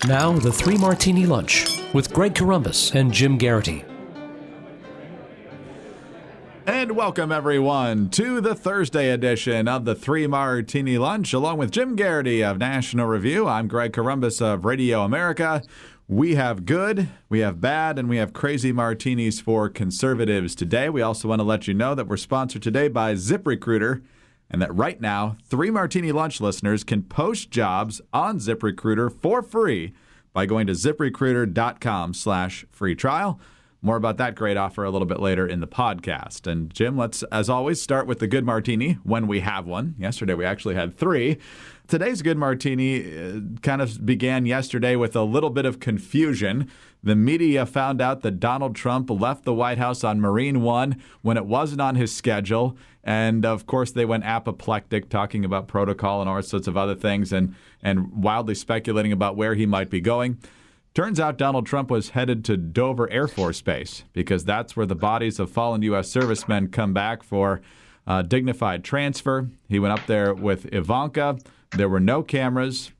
Now, the Three Martini Lunch with Greg Corombos and Jim Geraghty. And welcome, everyone, to the Thursday edition of the Three Martini Lunch. Along with Jim Geraghty of National Review, I'm Greg Corombos of Radio America. We have good, we have bad, and we have crazy martinis for conservatives today. We also want to let you know that we're sponsored today by ZipRecruiter, and that right now, Three Martini Lunch listeners can post jobs on ZipRecruiter for free by going to ZipRecruiter.com/free trial. More about that great offer a little bit later in the podcast. And Jim, let's, as always, start with the good martini when we have one. Yesterday we actually had three. Today's good martini kind of began yesterday with a little bit of confusion. The media found out that Donald Trump left the White House on Marine One when it wasn't on his schedule. And, of course, they went apoplectic, talking about protocol and all sorts of other things and wildly speculating about where he might be going. Turns out Donald Trump was headed to Dover Air Force Base because that's where the bodies of fallen U.S. servicemen come back for dignified transfer. He went up there with Ivanka. There were no cameras.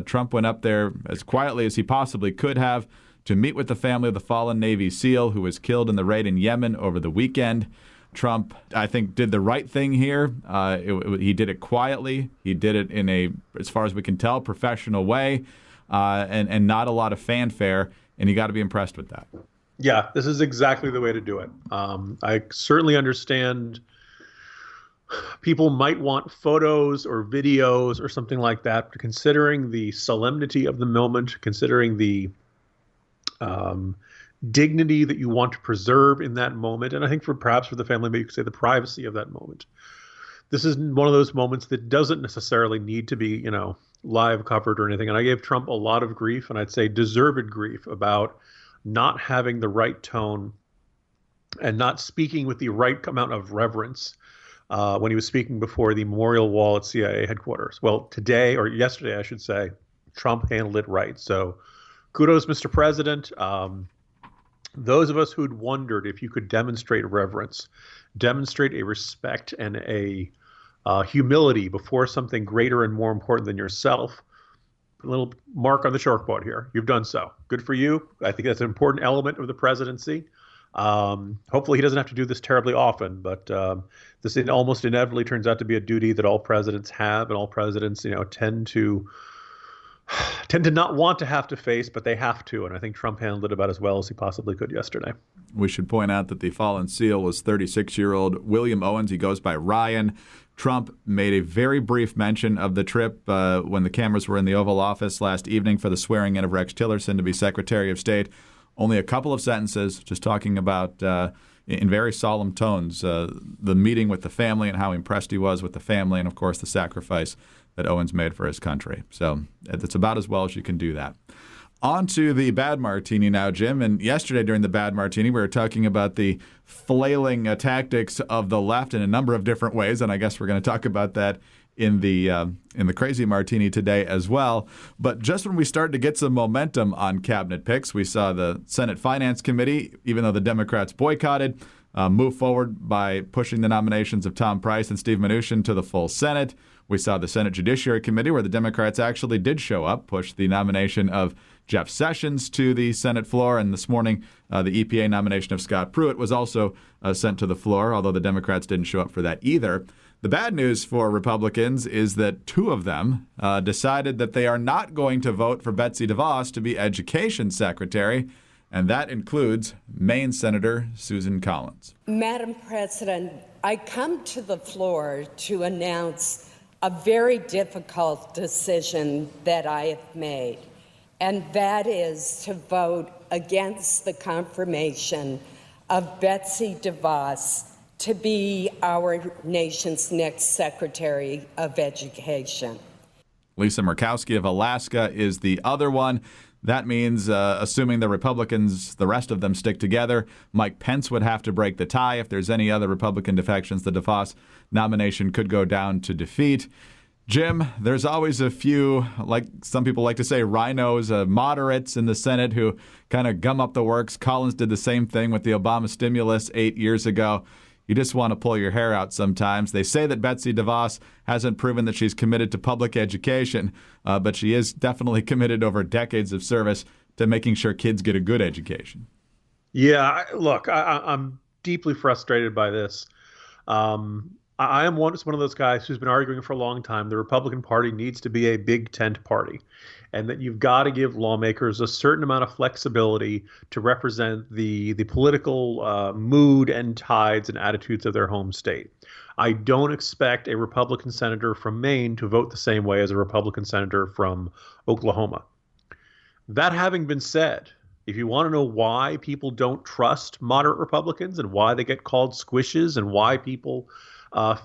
Trump went up there as quietly as he possibly could have to meet with the family of the fallen Navy SEAL who was killed in the raid in Yemen over the weekend. Trump, I think, did the right thing here. He did it quietly. He did it in a, as far as we can tell, professional way. And not a lot of fanfare, and you got to be impressed with that. Yeah, this is exactly the way to do it. I certainly understand people might want photos or videos or something like that, but considering the solemnity of the moment, considering the dignity that you want to preserve in that moment, and I think perhaps for the family, maybe you could say the privacy of that moment. This is one of those moments that doesn't necessarily need to be, live covered or anything. And I gave Trump a lot of grief, and I'd say deserved grief, about not having the right tone and not speaking with the right amount of reverence when he was speaking before the memorial wall at CIA headquarters. Well, today, or yesterday, I should say, Trump handled it right. So kudos, Mr. President. Those of us who'd wondered if you could demonstrate reverence, demonstrate a respect and a humility before something greater and more important than yourself. A little mark on the chalkboard here. You've done so. Good for you. I think that's an important element of the presidency. Hopefully he doesn't have to do this terribly often, but this almost inevitably turns out to be a duty that all presidents have, and all presidents, tend to not want to have to face, but they have to. And I think Trump handled it about as well as he possibly could yesterday. We should point out that the fallen SEAL was 36-year-old William Owens. He goes by Ryan. Trump made a very brief mention of the trip when the cameras were in the Oval Office last evening for the swearing-in of Rex Tillerson to be Secretary of State. Only a couple of sentences, just talking about, in very solemn tones, the meeting with the family and how impressed he was with the family and, of course, the sacrifice that Owens made for his country. So it's about as well as you can do that. On to the bad martini now, Jim. And yesterday during the bad martini, we were talking about the flailing tactics of the left in a number of different ways, and I guess we're going to talk about that in the crazy martini today as well. But just when we started to get some momentum on cabinet picks, we saw the Senate Finance Committee, even though the Democrats boycotted, move forward by pushing the nominations of Tom Price and Steve Mnuchin to the full Senate. We saw the Senate Judiciary Committee, where the Democrats actually did show up, push the nomination of Jeff Sessions to the Senate floor. And this morning, the EPA nomination of Scott Pruitt was also sent to the floor, although the Democrats didn't show up for that either. The bad news for Republicans is that two of them decided that they are not going to vote for Betsy DeVos to be Education Secretary, and that includes Maine Senator Susan Collins. Madam President, I come to the floor to announce a very difficult decision that I have made, and that is to vote against the confirmation of Betsy DeVos to be our nation's next Secretary of Education. Lisa Murkowski of Alaska is the other one. That means, assuming the Republicans, the rest of them, stick together, Mike Pence would have to break the tie. If there's any other Republican defections, the DeVos nomination could go down to defeat. Jim, there's always a few, like some people like to say, rhinos, moderates in the Senate who kind of gum up the works. Collins did the same thing with the Obama stimulus 8 years ago. you just want to pull your hair out sometimes. They say that Betsy DeVos hasn't proven that she's committed to public education, but she is definitely committed over decades of service to making sure kids get a good education. Yeah, look, I'm deeply frustrated by this. I am one of those guys who's been arguing for a long time the Republican Party needs to be a big tent party, and that you've got to give lawmakers a certain amount of flexibility to represent the political mood and tides and attitudes of their home state. I don't expect a Republican senator from Maine to vote the same way as a Republican senator from Oklahoma. That having been said, if you want to know why people don't trust moderate Republicans and why they get called squishes and why people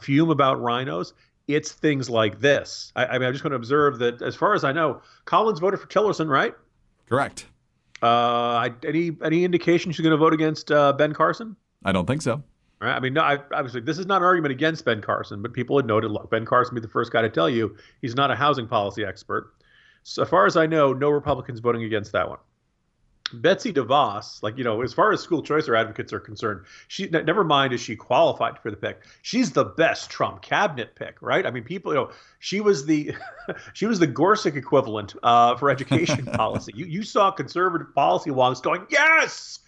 fume about rhinos, it's things like this. I mean, I'm just going to observe that, as far as I know, Collins voted for Tillerson, right? Correct. Any indication she's going to vote against Ben Carson? I don't think so. Right? I mean, no, obviously, this is not an argument against Ben Carson, but people had noted, look, Ben Carson would be the first guy to tell you he's not a housing policy expert. So far as I know, no Republicans voting against that one. Betsy DeVos, as far as school choice or advocates are concerned, she never mind is she qualified for the pick. She's the best Trump cabinet pick, right? I mean, people, she was the Gorsuch equivalent for education policy. You saw conservative policy wonks going yes,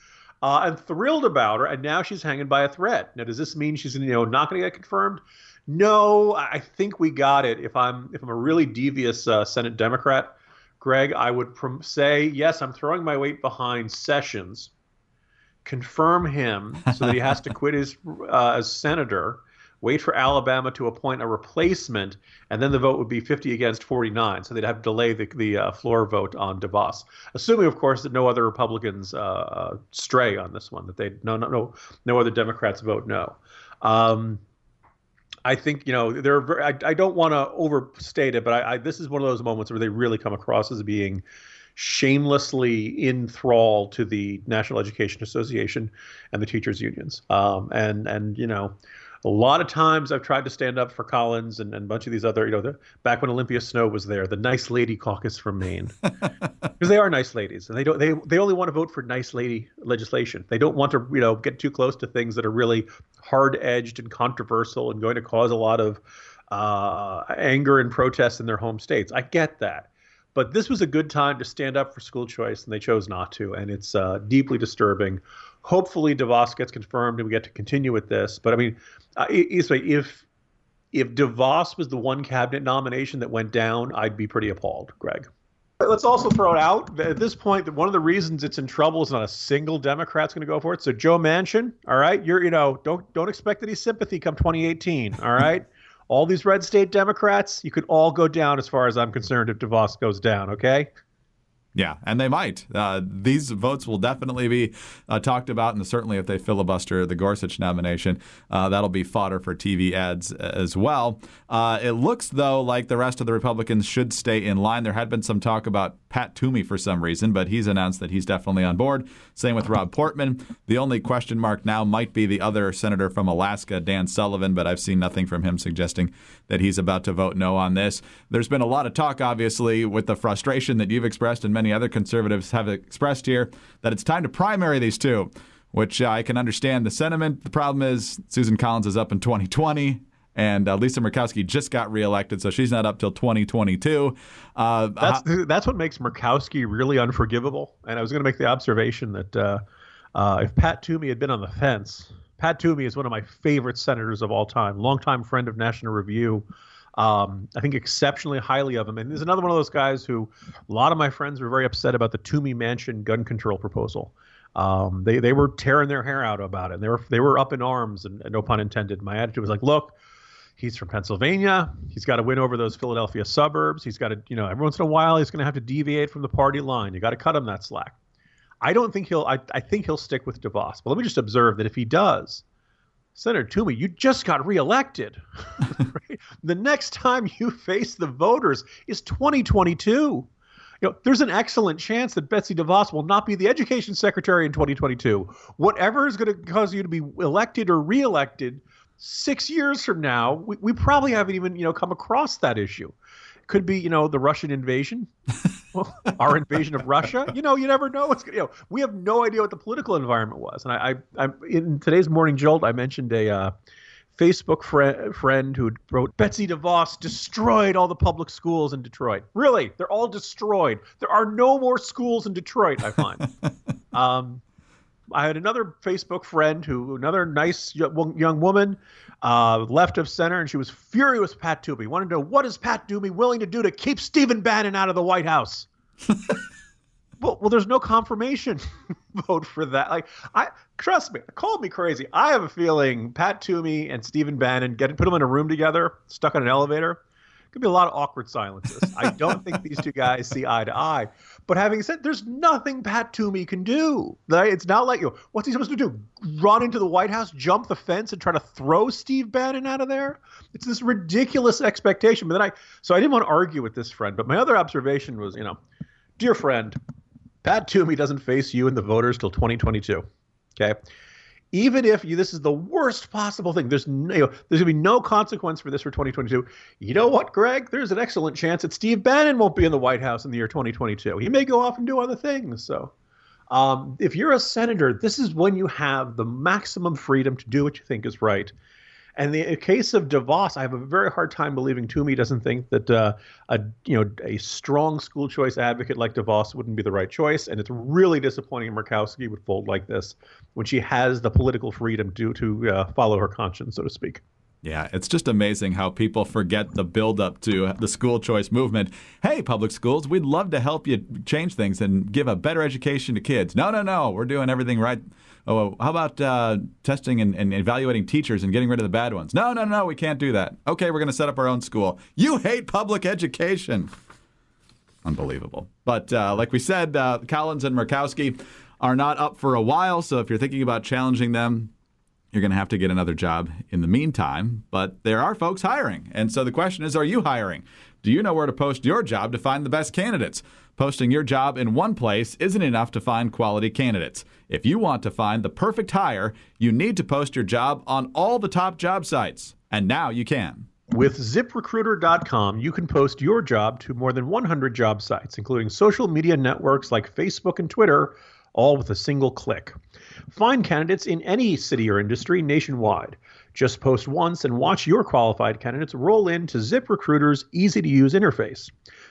and thrilled about her, and now she's hanging by a thread. Now, does this mean she's not going to get confirmed? No, I think we got it. If I'm a really devious Senate Democrat, Greg, I would say, yes, I'm throwing my weight behind Sessions, confirm him so that he has to quit his as senator, wait for Alabama to appoint a replacement, and then the vote would be 50 against 49. So they'd have to delay the floor vote on DeVos, assuming, of course, that no other Republicans stray on this one, that no other Democrats vote no. I think, I don't want to overstate it, but this is one of those moments where they really come across as being shamelessly in thrall to the National Education Association and the teachers unions. A lot of times I've tried to stand up for Collins and a bunch of these other, back when Olympia Snowe was there, the nice lady caucus from Maine, because they are nice ladies, and they only want to vote for nice lady legislation. They don't want to get too close to things that are really hard edged and controversial and going to cause a lot of anger and protest in their home states. I get that. But this was a good time to stand up for school choice, and they chose not to, and it's deeply disturbing. Hopefully DeVos gets confirmed and we get to continue with this. But I mean, if DeVos was the one cabinet nomination that went down, I'd be pretty appalled, Greg. Let's also throw it out at this point that one of the reasons it's in trouble is not a single Democrat's going to go for it. So Joe Manchin, all right, don't expect any sympathy come 2018, all right? All these red state Democrats, you could all go down as far as I'm concerned if DeVos goes down, okay? Yeah, and they might. These votes will definitely be talked about, and certainly if they filibuster the Gorsuch nomination, that'll be fodder for TV ads as well. It looks, though, like the rest of the Republicans should stay in line. There had been some talk about Pat Toomey for some reason, but he's announced that he's definitely on board. Same with Rob Portman. The only question mark now might be the other senator from Alaska, Dan Sullivan, but I've seen nothing from him suggesting that he's about to vote no on this. There's been a lot of talk, obviously, with the frustration that you've expressed and many other conservatives have expressed here, that it's time to primary these two, which I can understand the sentiment. The problem is Susan Collins is up in 2020. And Lisa Murkowski just got reelected, so she's not up till 2022. That's what makes Murkowski really unforgivable. And I was going to make the observation that if Pat Toomey had been on the fence, Pat Toomey is one of my favorite senators of all time, longtime friend of National Review. I think exceptionally highly of him. And there's another one of those guys who a lot of my friends were very upset about the Toomey Manchin gun control proposal. They were tearing their hair out about it. And they were up in arms, and no pun intended. My attitude was like, look, he's from Pennsylvania. He's got to win over those Philadelphia suburbs. He's got to, every once in a while, he's going to have to deviate from the party line. You got to cut him that slack. I don't think I think he'll stick with DeVos. But let me just observe that if he does, Senator Toomey, you just got reelected. Right? The next time you face the voters is 2022. There's an excellent chance that Betsy DeVos will not be the education secretary in 2022. Whatever is going to cause you to be elected or reelected 6 years from now, we probably haven't even, come across that issue. Could be, the Russian invasion. our invasion of Russia. You never know what's going. We have no idea what the political environment was. And I in today's Morning Jolt, I mentioned a Facebook friend who wrote, Betsy DeVos destroyed all the public schools in Detroit. Really? They're all destroyed. There are no more schools in Detroit, I find. I had another Facebook friend another nice young woman, left of center, and she was furious with Pat Toomey. Wanted to know, what is Pat Toomey willing to do to keep Stephen Bannon out of the White House? Well, there's no confirmation vote for that. Trust me, call me crazy. I have a feeling Pat Toomey and Stephen Bannon put them in a room together, stuck on an elevator. Could be a lot of awkward silences. I don't think these two guys see eye to eye. But having said, there's nothing Pat Toomey can do. It's not like, what's he supposed to do? Run into the White House, jump the fence, and try to throw Steve Bannon out of there? It's this ridiculous expectation. But so I didn't want to argue with this friend. But my other observation was, dear friend, Pat Toomey doesn't face you and the voters till 2022. Okay. Even if this is the worst possible thing, there's going to be no consequence for this for 2022. You know what, Greg? There's an excellent chance that Steve Bannon won't be in the White House in the year 2022. He may go off and do other things. So if you're a senator, this is when you have the maximum freedom to do what you think is right. And the case of DeVos, I have a very hard time believing Toomey doesn't think that a strong school choice advocate like DeVos wouldn't be the right choice. And it's really disappointing Murkowski would fold like this when she has the political freedom to follow her conscience, so to speak. Yeah, it's just amazing how people forget the buildup to the school choice movement. Hey, public schools, we'd love to help you change things and give a better education to kids. No, we're doing everything right. Oh, how about testing and evaluating teachers and getting rid of the bad ones? No, we can't do that. Okay, we're going to set up our own school. You hate public education. Unbelievable. But like we said, Collins and Murkowski are not up for a while, so if you're thinking about challenging them, you're going to have to get another job in the meantime. But there are folks hiring. And so the question is, are you hiring? Do you know where to post your job to find the best candidates? Posting your job in one place isn't enough to find quality candidates. If you want to find the perfect hire, you need to post your job on all the top job sites. And now you can. With ZipRecruiter.com, you can post your job to more than 100 job sites, including social media networks like Facebook and Twitter, all with a single click. Find candidates in any city or industry nationwide. Just post once and watch your qualified candidates roll into ZipRecruiter's easy-to-use interface.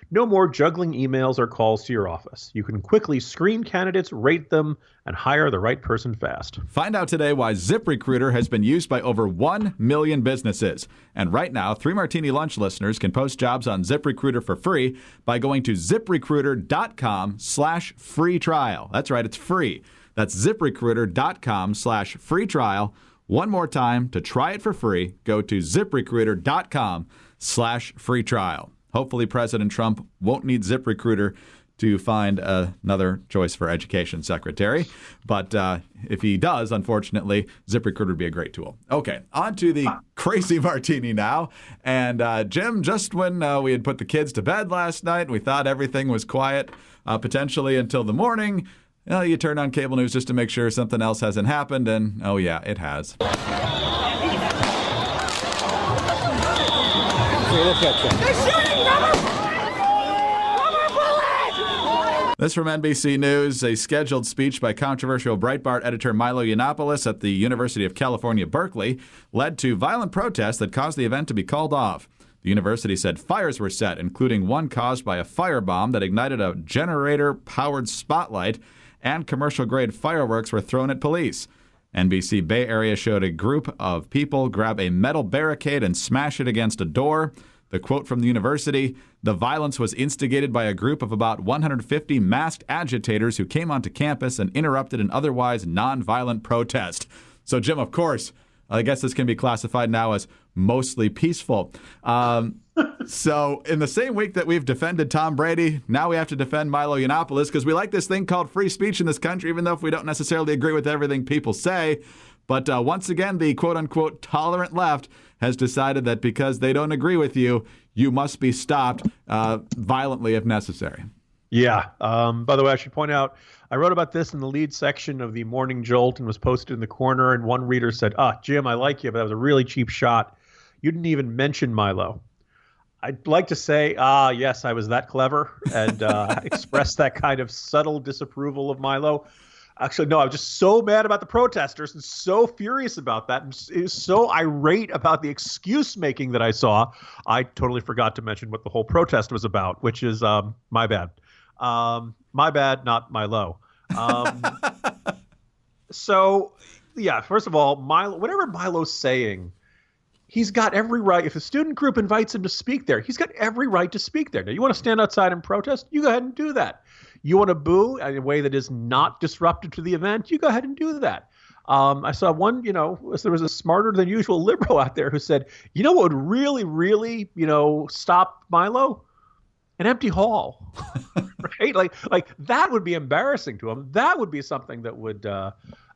No more juggling emails or calls to your office. You can quickly screen candidates, rate them, and hire the right person fast. Find out today why ZipRecruiter has been used by over 1 million businesses. And right now, 3 Martini Lunch listeners can post jobs on ZipRecruiter for free by going to ZipRecruiter.com/free trial. That's right, it's free. That's ZipRecruiter.com/free trial. One more time, to try it for free, go to ZipRecruiter.com/free trial. Hopefully President Trump won't need ZipRecruiter to find another choice for education secretary. But if he does, unfortunately, ZipRecruiter would be a great tool. Okay, on to the crazy martini now. And Jim, just when we had put the kids to bed last night and we thought everything was quiet, potentially until the morning, you turn on cable news just to make sure something else hasn't happened, and oh yeah, it has. This from NBC News, a scheduled speech by controversial Breitbart editor Milo Yiannopoulos at the University of California, Berkeley, led to violent protests that caused the event to be called off. The university said fires were set, including one caused by a firebomb that ignited a generator-powered spotlight, and commercial-grade fireworks were thrown at police. NBC Bay Area showed a group of people grab a metal barricade and smash it against a door. The quote from the university, "The violence was instigated by a group of about 150 masked agitators who came onto campus and interrupted an otherwise nonviolent protest." So, Jim, of course, I guess this can be classified now as mostly peaceful. So in the same week that we've defended Tom Brady, now we have to defend Milo Yiannopoulos because we like this thing called free speech in this country, even though if we don't necessarily agree with everything people say. But once again, the quote-unquote tolerant left has decided that because they don't agree with you, you must be stopped violently if necessary. Yeah. By the way, I should point out, I wrote about this in the lead section of the Morning Jolt and was posted in the corner, and one reader said, Jim, I like you, but that was a really cheap shot. You didn't even mention Milo. I'd like to say, yes, I was that clever and express that kind of subtle disapproval of Milo. Actually, no, I was just so mad about the protesters and so furious about that and so irate about the excuse making that I saw. I totally forgot to mention what the whole protest was about, which is my bad. My bad, not Milo. So, yeah, first of all, Milo, whatever Milo's saying, he's got every right. If a student group invites him to speak there, he's got every right to speak there. Now, you want to stand outside and protest? You go ahead and do that. You want to boo in a way that is not disruptive to the event? You go ahead and do that. I saw one, there was a smarter than usual liberal out there who said, you know what would really, really, stop Milo? An empty hall, right? Like that would be embarrassing to him. That would be something that would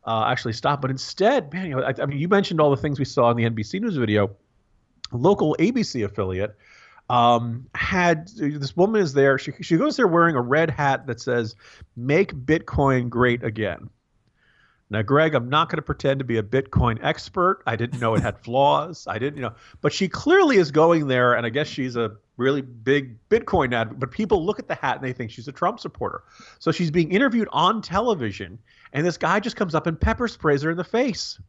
actually stop. But instead, man, I mean, you mentioned all the things we saw in the NBC News video. A local ABC affiliate had this woman is there. She goes there wearing a red hat that says "Make Bitcoin Great Again." Now, Greg, I'm not going to pretend to be a Bitcoin expert. I didn't know it had flaws. I didn't, but she clearly is going there, and I guess she's a really big Bitcoin advocate. But people look at the hat and they think she's a Trump supporter. So she's being interviewed on television, and this guy just comes up and pepper sprays her in the face.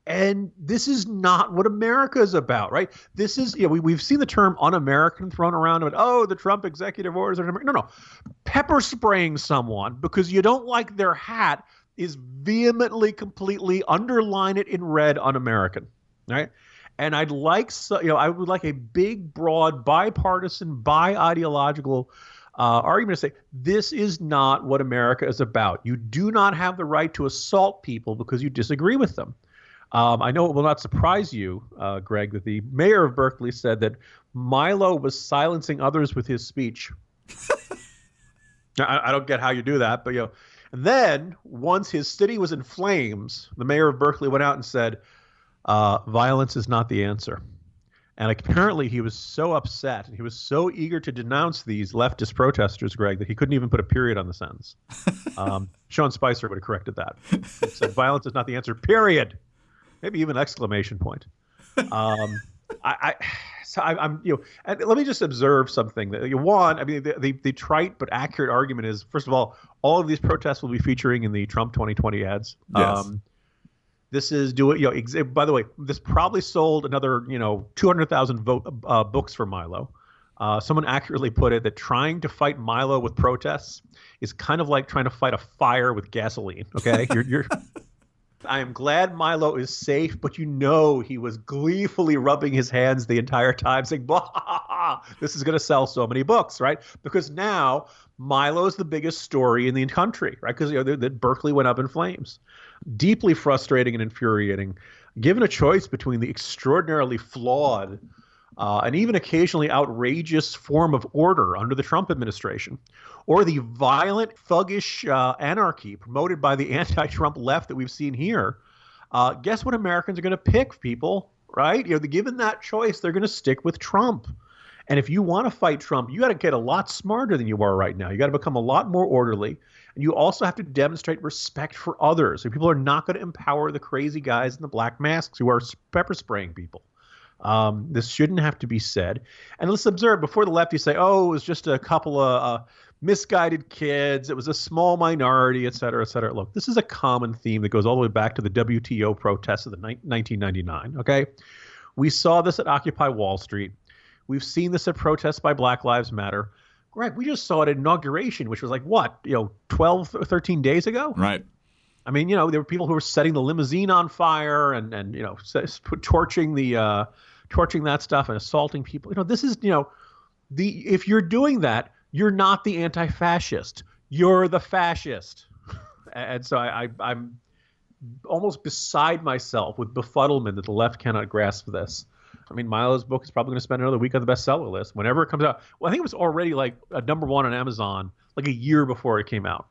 And this is not what America is about, right? This is, we've seen the term un-American thrown around. The Trump executive orders are no. Pepper spraying someone because you don't like their hat is vehemently, completely underline it in red un-American, right? And I would like a big, broad, bipartisan, bi-ideological argument to say this is not what America is about. You do not have the right to assault people because you disagree with them. I know it will not surprise you, Greg, that the mayor of Berkeley said that Milo was silencing others with his speech. I don't get how you do that, but and then once his city was in flames, the mayor of Berkeley went out and said, violence is not the answer. And apparently he was so upset and he was so eager to denounce these leftist protesters, Greg, that he couldn't even put a period on the sentence. Sean Spicer would have corrected that. He said, violence is not the answer, period. Maybe even exclamation point. And let me just observe something. One, I mean, the trite but accurate argument is, first of all of these protests will be featuring in the Trump 2020 ads. Yes. This is by the way, this probably sold another 200,000 books for Milo. Someone accurately put it that trying to fight Milo with protests is kind of like trying to fight a fire with gasoline. Okay, I am glad Milo is safe, but he was gleefully rubbing his hands the entire time saying, blah, this is going to sell so many books, right? Because now Milo is the biggest story in the country, right? Because that Berkeley went up in flames. Deeply frustrating and infuriating. Given a choice between the extraordinarily flawed and even occasionally outrageous form of order under the Trump administration, or the violent, thuggish anarchy promoted by the anti-Trump left that we've seen here, guess what Americans are going to pick, people, right? Given that choice, they're going to stick with Trump. And if you want to fight Trump, you got to get a lot smarter than you are right now. You got to become a lot more orderly. And you also have to demonstrate respect for others. So people are not going to empower the crazy guys in the black masks who are pepper spraying people. This shouldn't have to be said. And let's observe before the lefties say, it was just a couple of misguided kids. It was a small minority, et cetera, et cetera. Look, this is a common theme that goes all the way back to the WTO protests of 1999. Okay. We saw this at Occupy Wall Street. We've seen this at protests by Black Lives Matter. Greg, we just saw it at inauguration, which was like, 12 or 13 days ago? Right. I mean, there were people who were setting the limousine on fire and torching that stuff and assaulting people. This is, if you're doing that, you're not the anti-fascist. You're the fascist. And so I'm almost beside myself with befuddlement that the left cannot grasp this. I mean, Milo's book is probably going to spend another week on the bestseller list whenever it comes out. Well, I think it was already like a #1 on Amazon like a year before it came out.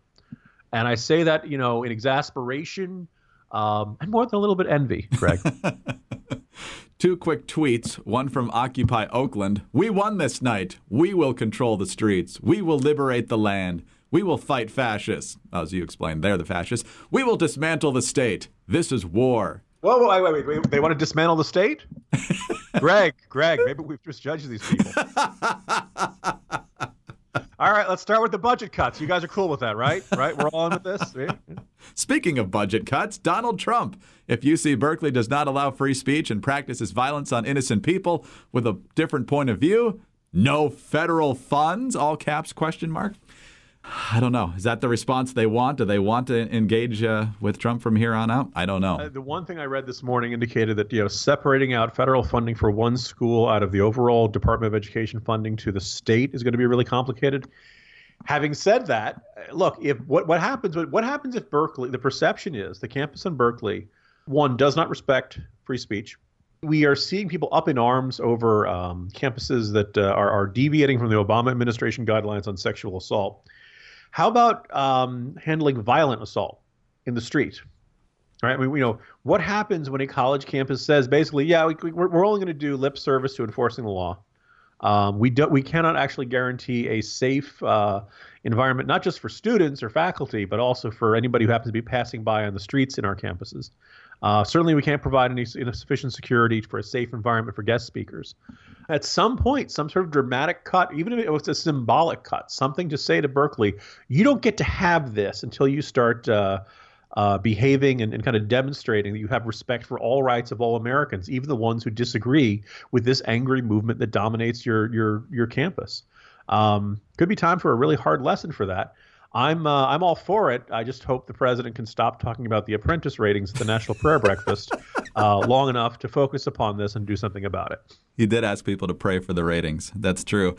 And I say that, in exasperation and more than a little bit envy, Greg. Two quick tweets, one from Occupy Oakland. We won this night. We will control the streets. We will liberate the land. We will fight fascists. As you explained, they're the fascists. We will dismantle the state. This is war. Wait. They want to dismantle the state? Greg, maybe we've just judged these people. All right, let's start with the budget cuts. You guys are cool with that, right? Right? We're all in with this? Yeah. Speaking of budget cuts, Donald Trump. If UC-Berkeley does not allow free speech and practices violence on innocent people with a different point of view, no federal funds, all caps, question mark. I don't know. Is that the response they want? Do they want to engage with Trump from here on out? I don't know. The one thing I read this morning indicated that, separating out federal funding for one school out of the overall Department of Education funding to the state is going to be really complicated. Having said that, look, if what happens if Berkeley, the perception is the campus in Berkeley, one, does not respect free speech. We are seeing people up in arms over campuses that are deviating from the Obama administration guidelines on sexual assault. How about handling violent assault in the street? All right. I mean, what happens when a college campus says basically, we're only going to do lip service to enforcing the law. We cannot actually guarantee a safe environment, not just for students or faculty, but also for anybody who happens to be passing by on the streets in our campuses. Certainly, we can't provide any sufficient security for a safe environment for guest speakers. At some point, some sort of dramatic cut, even if it was a symbolic cut, something to say to Berkeley, you don't get to have this until you start behaving and kind of demonstrating that you have respect for all rights of all Americans, even the ones who disagree with this angry movement that dominates your campus. Could be time for a really hard lesson for that. I'm all for it. I just hope the president can stop talking about the apprentice ratings at the National Prayer Breakfast long enough to focus upon this and do something about it. He did ask people to pray for the ratings. That's true.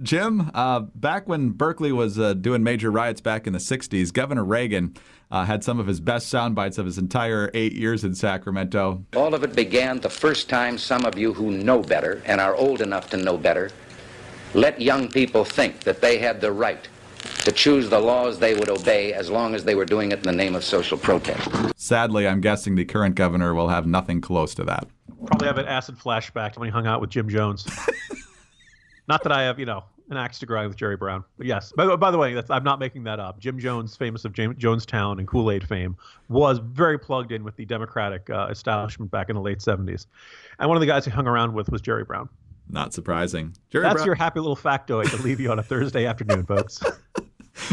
Jim, back when Berkeley was doing major riots back in the 60s, Governor Reagan had some of his best sound bites of his entire 8 years in Sacramento. All of it began the first time some of you who know better and are old enough to know better let young people think that they had the right to choose the laws they would obey as long as they were doing it in the name of social protest. Sadly, I'm guessing the current governor will have nothing close to that. Probably have an acid flashback to when he hung out with Jim Jones. Not that I have, an axe to grind with Jerry Brown. But yes, by the way, I'm not making that up. Jim Jones, famous of Jonestown and Kool-Aid fame, was very plugged in with the Democratic establishment back in the late 70s. And one of the guys he hung around with was Jerry Brown. Not surprising. That's your happy little factoid to leave you on a Thursday afternoon, folks.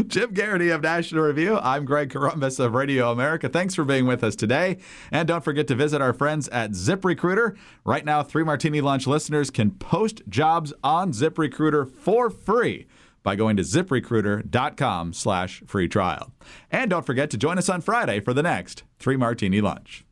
Jim Geraghty of National Review. I'm Greg Corombos of Radio America. Thanks for being with us today. And don't forget to visit our friends at ZipRecruiter. Right now, 3 Martini Lunch listeners can post jobs on ZipRecruiter for free by going to ZipRecruiter.com/free trial. And don't forget to join us on Friday for the next 3 Martini Lunch.